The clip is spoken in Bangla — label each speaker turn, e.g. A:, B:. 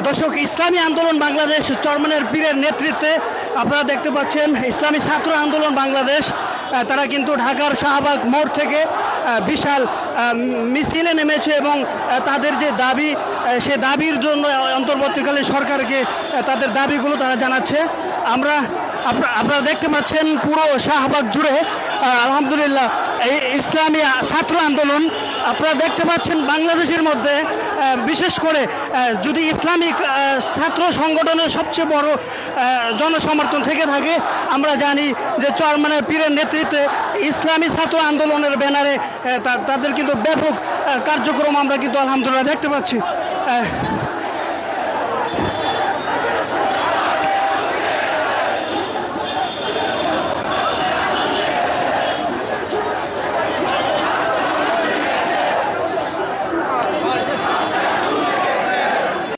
A: দর্শক, ইসলামী আন্দোলন বাংলাদেশ চরমনের পীরের নেতৃত্বে আপনারা দেখতে পাচ্ছেন ইসলামী ছাত্র আন্দোলন বাংলাদেশ তারা কিন্তু ঢাকার শাহবাগ মোড় থেকে বিশাল মিছিলে নেমেছে এবং তাদের যে দাবি সে দাবির জন্য অন্তর্বর্তীকালীন সরকারকে তাদের দাবিগুলো তারা জানাচ্ছে। আপনারা দেখতে পাচ্ছেন পুরো শাহবাগ জুড়ে আলহামদুলিল্লাহ এই ইসলামী ছাত্র আন্দোলন আপনারা দেখতে পাচ্ছেন। বাংলাদেশের মধ্যে বিশেষ করে যদি ইসলামিক ছাত্র সংগঠনের সবচেয়ে বড় জনসমর্থন থেকে থাকে, আমরা জানি যে চরমনের পীরের নেতৃত্বে ইসলামী ছাত্র আন্দোলনের ব্যানারে তাদের কিন্তু ব্যাপক কার্যক্রম আমরা কিন্তু আলহামদুলিল্লাহ দেখতে পাচ্ছি।